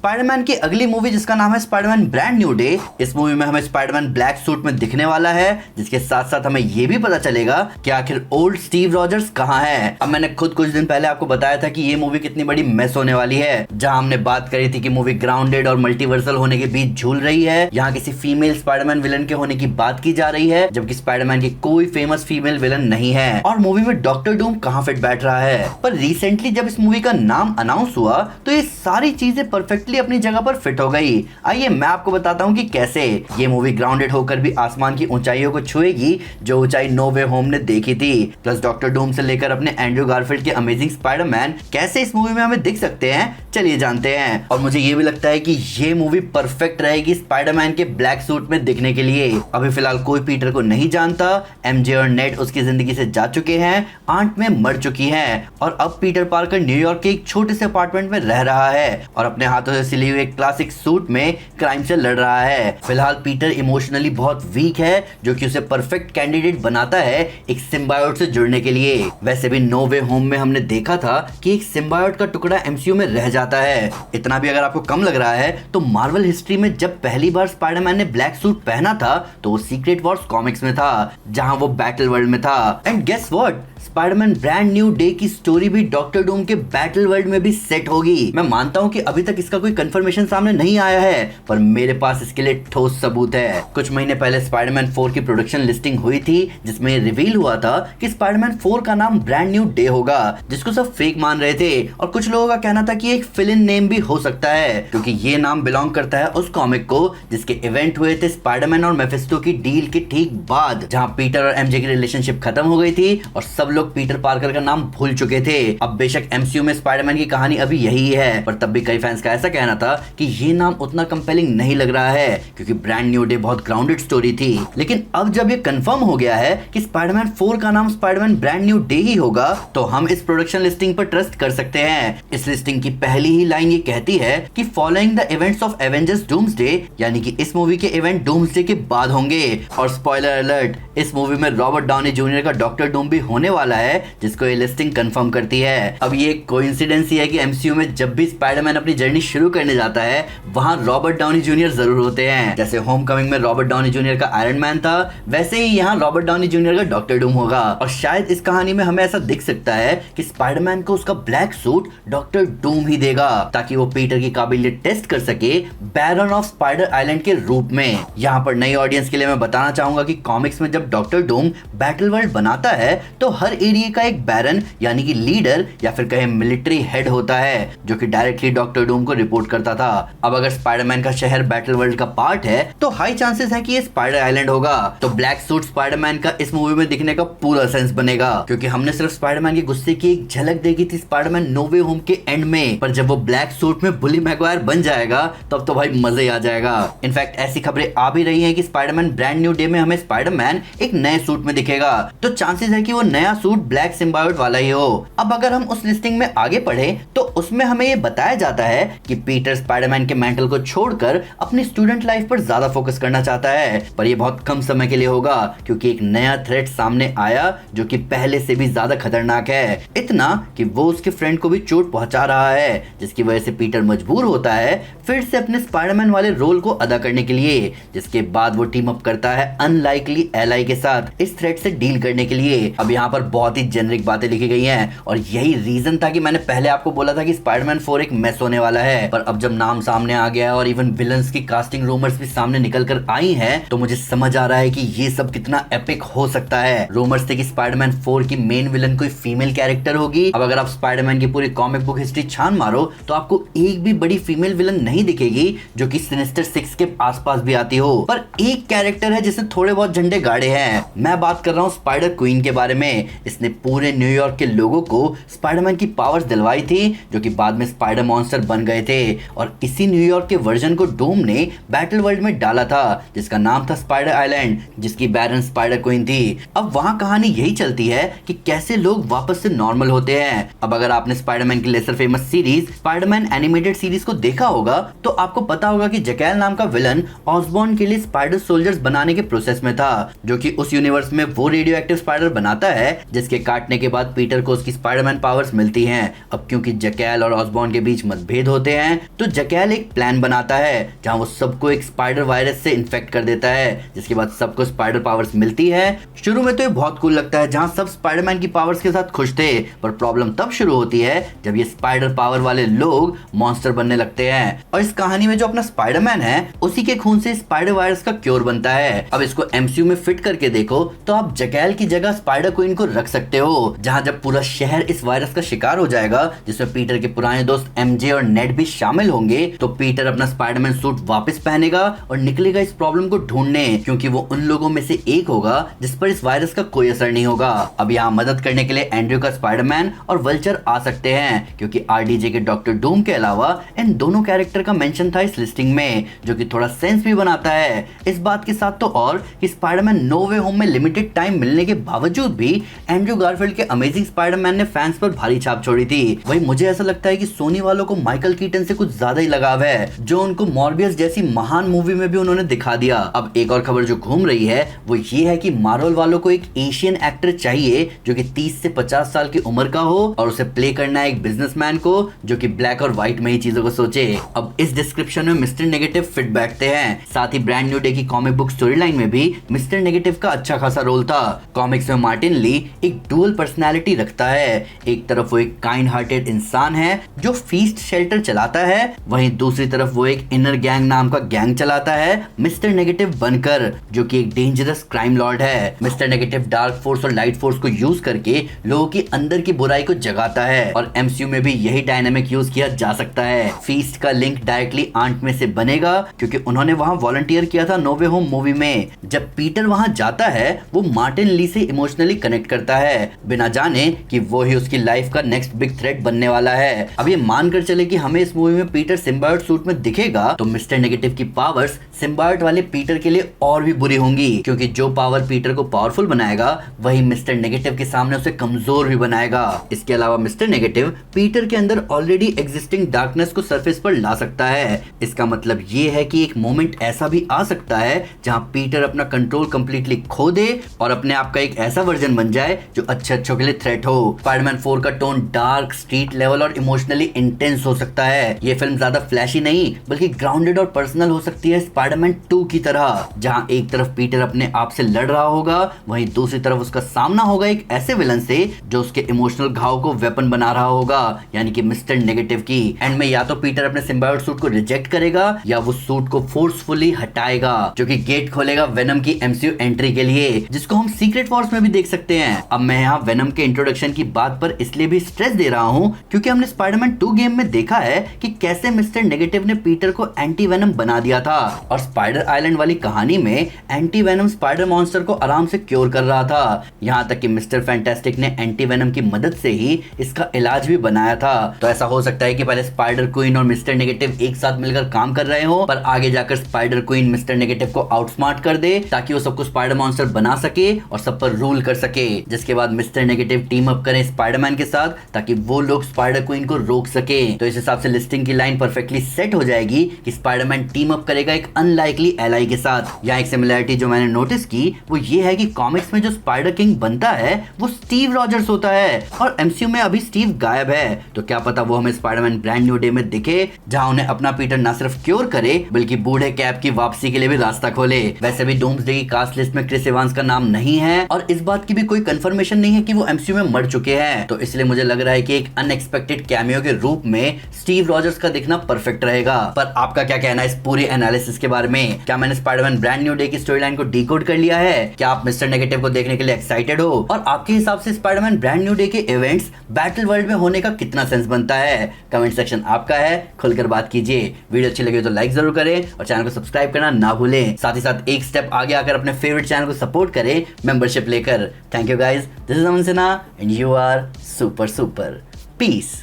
Spiderman की अगली movie जिसका नाम है स्पाइडरमैन ब्रांड न्यू डे, इस मूवी में हमें स्पाइडरमैन ब्लैक सूट में दिखने वाला है, जिसके साथ साथ हमें ये भी पता चलेगा कि आखिर ओल्ड स्टीव रॉजर्स कहाँ है। अब मैंने खुद कुछ दिन पहले आपको बताया था कि ये मूवी कितनी बड़ी मेस होने वाली है, जहां हमने बात करी थी कि मूवी ग्राउंडेड और मल्टीवर्सल होने के बीच झूल रही है। यहाँ किसी फीमेल स्पाइडरमैन विलन के होने की बात की जा रही है, जबकि स्पाइडरमैन की कोई फेमस फीमेल विलन नहीं है। और मूवी में डॉक्टर डूम कहाँ फिट बैठ रहा है। पर रिसेंटली जब इस मूवी का नाम अनाउंस हुआ तो ये सारी चीजें परफेक्टली अपनी जगह पर फिट हो गई। आइए मैं आपको बताता हूँ कि कैसे। ये मूवी ग्राउंडेड होकर भी आसमान की ऊंचाइयों को छुएगी, जो ऊंचाई नो वे होम ने देखी थी। प्लस डॉक्टर डूम से लेकर अपने एंड्रू गारफील्ड के अमेजिंग स्पाइडरमैन कैसे इस मूवी में हमें दिख सकते हैं, चलिए जानते हैं। और मुझे ये भी लगता है कि ये मूवी परफेक्ट रहेगी स्पाइडरमैन के ब्लैक सूट में दिखने के लिए। अभी फिलहाल कोई पीटर को नहीं जानता, एमजे और नेड उसकी जिंदगी से जा चुके हैं, आंट में मर चुकी है और अब पीटर पार्कर न्यूयॉर्क के एक छोटे से अपार्टमेंट में रह रहा है और अपने हाथों से सिली हुई एक क्लासिक सूट में क्राइम से लड़ रहा है। फिलहाल पीटर इमोशनली बहुत वीक है, जो कि उसे परफेक्ट कैंडिडेट बनाता है एक सिम्बायोट से जुड़ने के लिए। वैसे भी नो वे होम में हमने देखा था कि एक सिम्बायोट का टुकड़ा एमसीयू में रह जाता है। इतना भी अगर आपको कम लग रहा है तो मार्वल हिस्ट्री में जब पहली बार स्पाइडरमैन ने ब्लैक सूट पहना था तो वो सीक्रेट वॉर्स कॉमिक्स में था, जहां वो बैटल वर्ल्ड में था। And guess what, Spiderman brand new day की स्टोरी भी डॉक्टर डूम के बैटल वर्ल्ड में भी सेट होगी। मैं मानता हूं कि अभी तक इसका कोई कंफर्मेशन सामने नहीं आया है, पर मेरे पास इसके लिए ठोस सबूत है। कुछ महीने पहले स्पाइडरमैन 4 की प्रोडक्शन लिस्टिंग हुई थी, जिसमें रिवील हुआ था कि स्पाइडरमैन 4 का नाम ब्रांड न्यू डे होगा, जिसको सब फेक मान रहे थे। और कुछ लोगों का कहना था कि एक फिल इन नेम भी हो सकता है, क्योंकि ये नाम बिलोंग करता है उस कॉमिक को जिसके इवेंट हुए थे स्पाइडरमैन और मेफिस्टो की डील के ठीक बाद, जहां पीटर और एमजे की रिलेशनशिप खत्म हो गई थी और सब लोग पीटर पार्कर का नाम भूल चुके थे। अब बेशक एमसीयू में स्पाइडरमैन की कहानी अभी यही है, पर तब भी कई फैंस का ऐसा कहना था कि ये नाम उतना कंपेलिंग नहीं लग रहा है, क्योंकि ब्रांड न्यू डे बहुत ग्राउंडेड स्टोरी थी। लेकिन अब जब ये कंफर्म हो गया है कि स्पाइडरमैन 4 का नाम स्पाइडरमैन ब्रांड न्यू डे ही होगा, तो हम इस प्रोडक्शन लिस्टिंग पर ट्रस्ट कर सकते हैं। इस लिस्टिंग की पहली ही लाइन ये कहती है कि following the events of Avengers doomsday, यानी कि इस मूवी के इवेंट डूम्सडे के बाद होंगे। और स्पॉइलर अलर्ट, इस मूवी में रॉबर्ट डाउनी जूनियर का डॉक्टर डूम भी होने वाला है, जिसको ये लिस्टिंग कंफर्म करती है। अब ये कोइंसिडेंस ही है कि एमसीयू में जब भी स्पाइडरमैन अपनी जर्नी शुरू करने जाता है, वहां रॉबर्ट डाउनी जूनियर जरूर होते हैं। जैसे होमकमिंग में रॉबर्ट डाउनी जूनियर का आयरन मैन था, वैसे ही यहाँ रॉबर्ट डाउनी जूनियर का डॉक्टर डूम होगा। और शायद इस कहानी में हमें ऐसा दिख सकता है कि स्पाइडरमैन को उसका ब्लैक सूट डॉक्टर डूम ही देगा, ताकि वो पीटर की काबिलियत टेस्ट कर सके बैरन ऑफ स्पाइडर आइलैंड के रूप में। यहाँ पर नई ऑडियंस के लिए मैं बताना चाहूंगा कि कॉमिक्स में जब डॉक्टर डूम बैटल वर्ल्ड बनाता है तो हर एरिया का एक बैरन यानी कि लीडर या फिर कहे मिलिट्री हेड होता है, जो कि डायरेक्टली डॉक्टर डूम को रिपोर्ट करता था। अब अगर स्पाइडरमैन का शहर बैटल वर्ल्ड का पार्ट है तो हाई चांसेस है कि ये स्पाइडर आइलैंड होगा। तो ब्लैक सूट स्पाइडरमैन का इस मूवी में दिखने का पूरा सेंस बनेगा, क्योंकि हमने सिर्फ स्पाइडरमैन के गुस्से की एक झलक देखी थी स्पाइडरमैन नो वे होम के एंड में, पर जब वो ब्लैक सूट में बुली मैगवायर बन जाएगा तब तो भाई मजे आ जाएगा। इनफैक्ट ऐसी खबरें आ भी रही हैं कि स्पाइडरमैन ब्रांड न्यू डे में हमें स्पाइडरमैन एक नए सूट में दिखेगा, तो चांसेस है कि वो नया सूट ब्लैक सिम्बायोट वाला ही हो। अब अगर हम उस लिस्टिंग में आगे पढ़े तो उसमें हमें ये बताया जाता है कि पीटर स्पाइडरमैन के मेंटल को छोड़कर अपनी स्टूडेंट लाइफ पर ज्यादा फोकस करना चाहता है, पर ये बहुत कम समय के लिए होगा, क्योंकि एक नया थ्रेट सामने आया जो कि पहले से भी ज्यादा खतरनाक है। इतना कि वो उसके फ्रेंड को भी चोट पहुंचा रहा है, जिसकी वजह से पीटर मजबूर होता है फिर से अपने स्पाइडरमैन वाले रोल को अदा करने के लिए, जिसके बाद वो टीम अप करता है अनलाइकली एलाई के साथ इस थ्रेट से डील करने के लिए। अब यहाँ पर बहुत ही जेनरिक बातें लिखी गई हैं और यही रीजन था कि मैंने पहले आपको बोला था कि स्पाइडरमैन 4 एक मेस होने वाला है। पर अब जब नाम सामने आ गया और इवन विलन्स की कास्टिंग रूमर्स भी सामने निकल कर आई हैं, तो मुझे समझ आ रहा है कि ये सब कितना एपिक हो सकता है। रूमर्स थे कि स्पाइडरमैन 4 की मेन विलन कोई फीमेल कैरेक्टर होगी। अब अगर आप स्पाइडरमैन की पूरी कॉमिक बुक हिस्ट्री छान मारो तो आपको एक भी बड़ी फीमेल विलन नहीं दिखेगी जो कि सिनिस्टर 6 के आसपास भी आती हो। पर एक कैरेक्टर है जिसने थोड़े बहुत झंडे गाड़े हैं, मैं बात कर रहा हूँ स्पाइडर क्वीन के बारे में। इसने पूरे न्यूयॉर्क के लोगों को स्पाइडरमैन की पावर्स दिलवाई थी, जो कि बाद में स्पाइडर मॉन्स्टर बन गए थे। और इसी न्यूयॉर्क के वर्जन को डूम ने बैटल वर्ल्ड में डाला था, जिसका नाम था स्पाइडर आइलैंड, जिसकी बैरन स्पाइडर क्वीन थी। अब वहां कहानी यही चलती है कि कैसे लोग वापस से नॉर्मल होते हैं। अब अगर आपने स्पाइडरमैन की lesser famous series Spiderman animated series को देखा होगा तो आपको पता होगा कि जकैल नाम का विलन ऑसबॉर्न के लिए स्पाइडर सोल्जर्स बनाने के प्रोसेस में था, जो कि उस यूनिवर्स में वो रेडियो एक्टिव स्पाइडर बनाता है जिसके काटने के बाद पीटर को उसकी स्पाइडरमैन पावर्स मिलती हैं। अब क्योंकि जकैल और ऑसबॉर्न के बीच मतभेद होते हैं तो जकैल एक प्लान बनाता है जहां वो सबको एक स्पाइडर वायरस से इन्फेक्ट कर देता है, जिसके बाद सबको स्पाइडर पावर्स मिलती है। शुरू में तो ये बहुत कूल लगता है जहां सब स्पाइडरमैन की पावर्स के साथ खुश थे, पर प्रॉब्लम तब शुरू होती है जब ये स्पाइडर पावर वाले लोग मॉन्स्टर बनने लगते हैं। और इस कहानी में जो अपना स्पाइडरमैन है उसी के खून से स्पाइडर वायरस का क्योर बनता है। अब इसको एमसीयू में फिट करके देखो तो आप जकैल की जगह स्पाइडर क्वीन को रख सकते हो, जहां जब पूरा शहर इस वायरस का शिकार हो जाएगा जिसमें पीटर के पुराने दोस्त एमजे और नेड भी शामिल होंगे, तो पीटर अपना स्पाइडरमैन सूट वापस पहनेगा और निकलेगा इस प्रॉब्लम को ढूंढने, क्योंकि वो उन लोगों में से एक होगा जिस पर इस वायरस का कोई असर नहीं होगा। अब यहाँ मदद करने के लिए एंड्रयू का स्पाइडरमैन और वल्चर आ सकते हैं, क्योंकि आरडीजे के डॉक्टर डूम के अलावा इन दोनों कैरेक्टर का मेंशन था इस लिस्टिंग में, जो कि थोड़ा सेंस भी बनाता है। इस बात के साथ तो और कि स्पाइडरमैन नो वे होम में लिमिटेड टाइम मिलने के बावजूद भी एंड्रयू गारफील्ड के अमेजिंग स्पाइडरमैन ने फैंस पर भारी छाप छोड़ी थी। वही मुझे ऐसा लगता है कि सोनी वालों को माइकल कीटन से कुछ ज्यादा ही लगाव है, जो उनको मॉर्बियस जैसी महान मूवी में भी उन्होंने दिखा दिया। अब एक और खबर जो घूम रही है वो ये है कि मार्वल वालों को एक एशियन एक्टर चाहिए जो कि 30 से 50 साल की उम्र का हो और उसे प्ले करना है एक बिजनेसमैन को जो कि ब्लैक और व्हाइट में ही चीजों को सोचे। अब इस डिस्क्रिप्शन में मिस्टर नेगेटिव फिट बैठते हैं। साथ ही ब्रांड न्यू डे की कॉमिक बुक स्टोरी लाइन में भी मिस्टर नेगेटिव का अच्छा खासा रोल था। कॉमिक्स में मार्टिन ली एक डुअल पर्सनैलिटी रखता है, एक तरफ वो एक काइंड हार्टेड इंसान है जो फीस्ट शेल्टर चलाता है, वहीं दूसरी तरफ वो एक इनर गैंग नाम का गैंग चलाता है मिस्टर नेगेटिव बनकर, जो कि एक डेंजरस क्राइम लॉर्ड है। मिस्टर नेगेटिव डार्क फोर्स और लाइट फोर्स को यूज करके लोगों की अंदर की बुराई को जगाता है और एमसीयू में भी यही डायनामिक यूज किया जा सकता है। फीस्ट का लिंक डायरेक्टली आंट में से बनेगा क्योंकि उन्होंने वहां वॉलंटियर किया था नो वे होम मूवी में। जब पीटर वहां जाता है वो मार्टिन ली से इमोशनली कनेक्ट करता है बिना जाने कि वो ही उसकी लाइफ का नेक्स्ट बिग थ्रेट बनने वाला है। अब ये मानकर चले कि हमें इस मूवी में पीटर सिम्बायोट सूट में दिखेगा तो मिस्टर नेगेटिव की पावर्स सिम्बायोट वाले पीटर के लिए और भी बुरी होंगी, क्योंकि जो पावर पीटर को पावरफुल बनाएगा वही मिस्टर नेगेटिव के सामने उसे कमजोर भी बनाएगा। इसके अलावा मिस्टर नेगेटिव पीटर के अंदर ऑलरेडी एग्जिस्टिंग डार्कनेस को सरफेस पर ला सकता है। इसका मतलब ये है कि एक मोमेंट ऐसा भी आ सकता है जहां पीटर अपना कंट्रोल कंप्लीटली खो दे और अपने आप का एक ऐसा वर्जन बन जाए जो अच्छे के लिए थ्रेट हो। स्पाइडरमैन 4 का टोन डार्क, स्ट्रीट लेवल और इमोशनली इंटेंस हो सकता है। ये फिल्म ज्यादा फ्लैशी नहीं बल्कि ग्राउंडेड और पर्सनल हो सकती है स्पाइडरमैन 2 की तरह, जहां एक तरफ पीटर अपने आप से लड़ रहा होगा वहीं दूसरी तरफ उसका सामना होगा एक ऐसे विलन से जो उसके इमोशनल घाव को वेपन बना रहा होगा, यानी कि मिस्टर नेगेटिव की। एंड में या तो पीटर अपने सिम्बायोट सूट को रिजेक्ट करेगा या वो सूट को फोर्सफुली हटाएगा, जो कि गेट खोलेगा वेनम की एमसीयू एंट्री के लिए, जिसको हम सीक्रेट वॉर्स में भी देख सकते हैं। अब मैं यहाँ वेनम के इंट्रोडक्शन की बात पर इसलिए भी स्ट्रेस दे रहा हूँ क्योंकि हमने स्पाइडरमैन 2 गेम में देखा है कि कैसे मिस्टर नेगेटिव ने पीटर को एंटी वेनम बना दिया था और स्पाइडर आइलैंड वाली कहानी में एंटी वेनम स्पाइडर मॉन्स्टर को आराम से क्योर कर रहा था। यहाँ तक कि मिस्टर फैंटास्टिक ने एंटी वेनम की मदद से ही इसका इलाज भी बनाया था। तो ऐसा हो सकता है कि पहले स्पाइडर क्वीन और मिस्टर नेगेटिव एक साथ मिलकर काम कर रहे हो, पर आगे जाकर स्पाइडर क्वीन मिस्टर नेगेटिव को आउटस्मार्ट कर दे ताकि वो सबको स्पाइडर मॉन्स्टर बना सके और सब पर रूल कर सके, जिसके बाद मिस्टर नेगेटिव टीम अप करें स्पाइडरमैन के साथ ताकि वो लोग स्पाइडर क्वीन को रोक सके। तो इस हिसाब से लिस्टिंग की लाइन परफेक्टली सेट हो जाएगी कि स्पाइडरमैन टीम अप करेगा एक अनलाइकली एलाई के साथ। यहाँ एक सिमिलरिटी जो मैंने नोटिस की वो ये है कि कॉमिक्स में जो स्पाइडर किंग बनता है वो स्टीव रॉजर्स होता है और एमसीयू में अभी स्टीव गायब है। तो क्या पता वो हमें स्पाइडरमैन ब्रांड न्यू डे में दिखे जहां उन्हें अपना पीटर न सिर्फ क्योर करे बल्कि बूढ़े कैप की वापसी के लिए भी रास्ता खोले। वैसे भी डूम्सडे की कास्ट लिस्ट में क्रिस इवांस का नाम नहीं है और इस बात की भी कोई कंफर्मेशन नहीं है कि वो एमसीयू में मर चुके हैं, तो इसलिए मुझे लग रहा है कि एक अनएक्सपेक्टेड कैमियो के रूप में स्टीव रॉजर्स का दिखना परफेक्ट रहेगा। पर आपका क्या कहना है इस पूरी एनालिसिस के बारे में? क्या मैंने स्पाइडरमैन ब्रांड न्यू डे की स्टोरी लाइन को डिकोड कर लिया है? क्या आप मिस्टर नेगेटिव को देखने के लिए एक्साइटेड हो? और आपके हिसाब से स्पाइडरमैन ब्रांड न्यू डे के इवेंट्स बैटल वर्ल्ड में होने का कितना सेंस बनता है? कमेंट सेक्शन आपका है, खुलकर बात कीजिए। वीडियो अच्छी लगी तो लाइक जरूर करें और चैनल को सब्सक्राइब करना ना भूलें। साथ ही साथ एक स्टेप आगे आकर अपने फेवरेट चैनल को सपोर्ट करें मेंबरशिप लेकर। Thank you guys, this is Aman Sinha and you are super super. Piece.